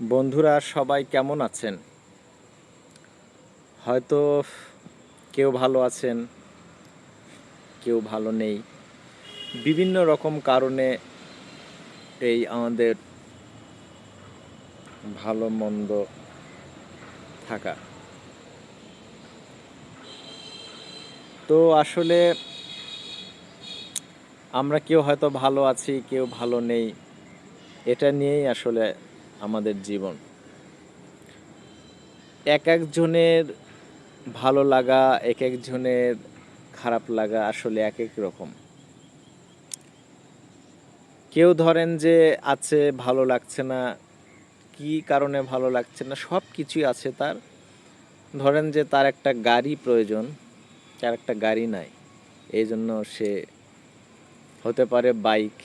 বন্ধুরা সবাই কেমন আছেন? হয়তো কেউ ভালো আছেন, কেউ ভালো নেই। বিভিন্ন রকম কারণে এই আমাদের ভালো মন্দ থাকা। তো আসলে আমরা কেউ হয়তো ভালো আছি, কেউ ভালো নেই। এটা নিয়েই আসলে আমাদের জীবন। এক একজনের ভালো লাগা, এক একজনের খারাপ লাগা আসলে এক এক রকম। কেউ ধরেন যে আছে ভালো লাগছে না, কি কারণে ভালো লাগছে না সব কিছুই আছে তার। ধরেন যে তার একটা গাড়ি প্রয়োজন, তার একটা গাড়ি নাই, এই জন্য সে হতে পারে বাইক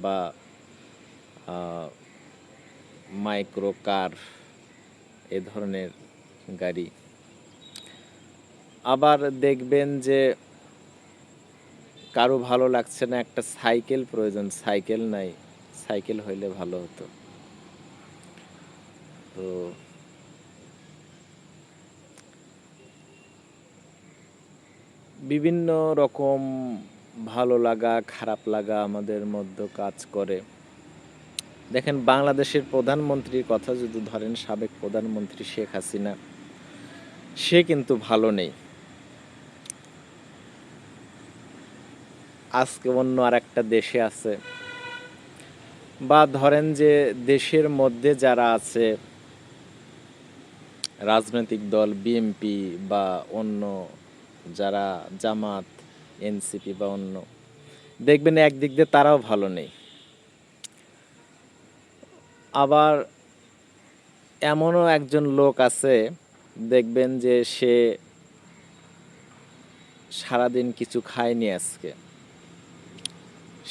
বা মাইক্রো কার এ ধরনের গাড়ি। আবার দেখবেন যে কারো ভালো লাগছে না, একটা সাইকেল প্রয়োজন, সাইকেল নাই, সাইকেল হইলে ভালো হতো। তো বিভিন্ন রকম ভালো লাগা খারাপ লাগা আমাদের মধ্যে কাজ করে। দেখেন বাংলাদেশের প্রধানমন্ত্রীর কথা যদি ধরেন, সাবেক প্রধানমন্ত্রী শেখ হাসিনা, সে কিন্তু ভালো নেই। আজকে অন্য আর একটা দেশে আছে। বা ধরেন যে দেশের মধ্যে যারা আছে, রাজনৈতিক দল বিএনপি বা অন্য যারা জামাত, এনসিপি বা অন্য, দেখবেন একদিক দিয়ে তারাও ভালো নেই। আবার এমনও একজন লোক আছে, দেখবেন যে সে সারাদিন কিছু খায়নি আজকে,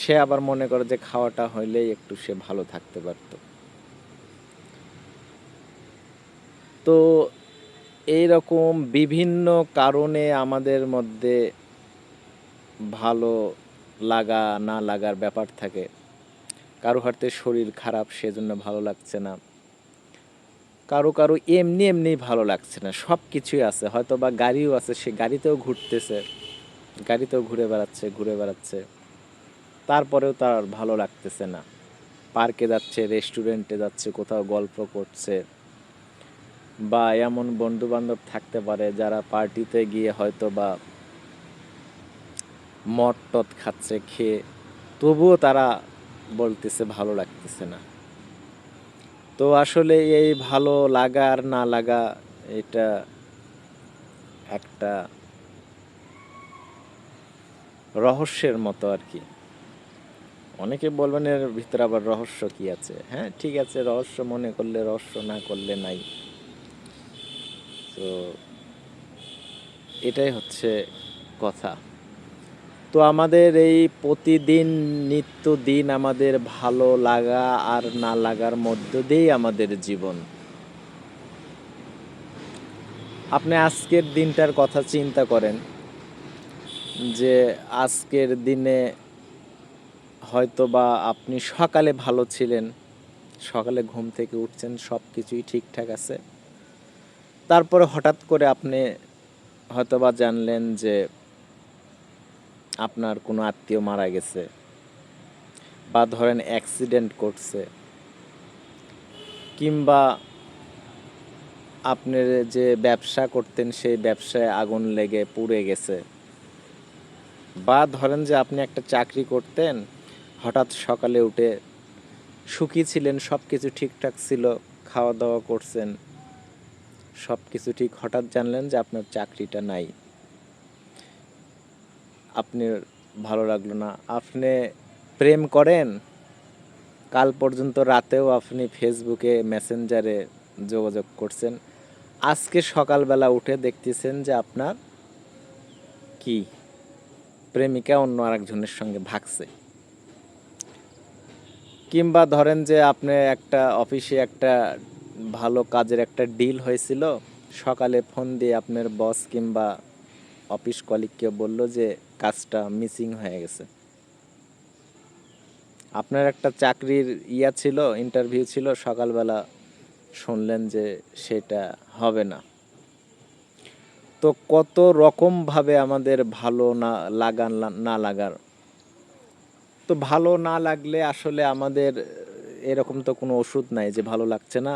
সে আবার মনে করে যে খাওয়াটা হইলেই একটু সে ভালো থাকতে পারত। তো এইরকম বিভিন্ন কারণে আমাদের মধ্যে ভালো লাগা না লাগার ব্যাপার থাকে। কারো হয়তো শরীর খারাপ, সেজন্য ভালো লাগছে না। কারো কারো এমনি এমনি ভালো লাগছে না। সব কিছুই আছে, হয়তো বা গাড়িও আছে, সে গাড়িতেও ঘুরতেছে, গাড়িতেও ঘুরে বেড়াচ্ছে, তারপরেও তার ভালো লাগতেছে না। পার্কে যাচ্ছে, রেস্টুরেন্টে যাচ্ছে, কোথাও গল্প করছে। বা এমন বন্ধু বান্ধব থাকতে পারে যারা পার্টিতে গিয়ে হয়তো বা মদ টদ খাচ্ছে, খেয়ে তবুও তারা বলতেছে ভালো লাগতেছে না। তো আসলে এই ভালো লাগা আর না লাগা, এটা একটা রহস্যের মতো আর কি। অনেকে বলবেন এর ভিতরে আবার রহস্য কি আছে। হ্যাঁ ঠিক আছে, রহস্য মনে করলে রহস্য, না করলে নাই। তো এটাই হচ্ছে কথা। তো আমাদের এই প্রতিদিন নিত্যদিন আমাদের ভালো লাগা আর না লাগার মধ্য দিয়েই আমাদের জীবন। আপনি আজকের দিনটার কথা চিন্তা করেন, যে আজকের দিনে হয়তো বা আপনি সকালে ভালো ছিলেন, সকালে ঘুম থেকে উঠছেন, সব কিছুই ঠিকঠাক আছে। তারপরে হঠাৎ করে আপনি হয়তো বা জানলেন যে আপনার কোনো আত্মীয় মারা গেছে, বা ধরেন অ্যাক্সিডেন্ট করছে, কিংবা আপনি যে ব্যবসা করতেন সেই ব্যবসায় আগুন লেগে পুড়ে গেছে, বা ধরেন যে আপনি একটা চাকরি করতেন, হঠাৎ সকালে উঠে সুখী ছিলেন, সব কিছু ঠিকঠাক ছিল, খাওয়া দাওয়া করছেন, সব কিছু ঠিক, হঠাৎ জানলেন যে আপনার চাকরিটা নাই। আপনার ভালো লাগলো না। আপনি প্রেম করেন, কাল পর্যন্ত রাতেও আপনি ফেসবুকে মেসেঞ্জারে যোগাযোগ করছেন, আজকে সকালবেলা উঠে দেখতেছেন যে আপনার কি প্রেমিকা অন্য আরেকজনের সঙ্গে ভাগছে। কিংবা ধরেন যে আপনি একটা অফিসে একটা ভালো কাজের একটা ডিল হয়েছিল, সকালে ফোন দিয়ে আপনার বস কিংবা অফিস কলিগকে বলল যে কাজটা মিসিং হয়ে গেছে। আপনার একটা চাকরির ছিল, ইন্টারভিউ ছিল, সকালবেলা শুনলেন যে সেটা হবে না। তো কত রকমভাবে আমাদের ভালো না লাগার, তো ভালো না লাগলে আসলে আমাদের এরকম তো কোনো ওষুধ নাই যে ভালো লাগছে না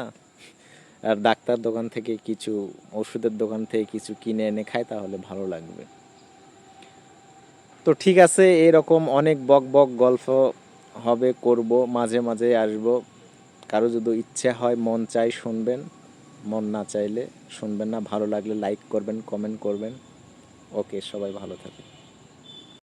আর ডাক্তার দোকান থেকে কিছু, ওষুধের দোকান থেকে কিছু কিনে এনে খাই তাহলে ভালো লাগবে। তো ঠিক আছে, এরকম অনেক বক বক গল্প হবে, করব, মাঝে মাঝে আসব। কারো যদি ইচ্ছে হয়, মন চাই শুনবেন, মন না চাইলে শুনবেন না। ভালো লাগলে লাইক করবেন, কমেন্ট করবেন। ওকে, সবাই ভালো থাকুন।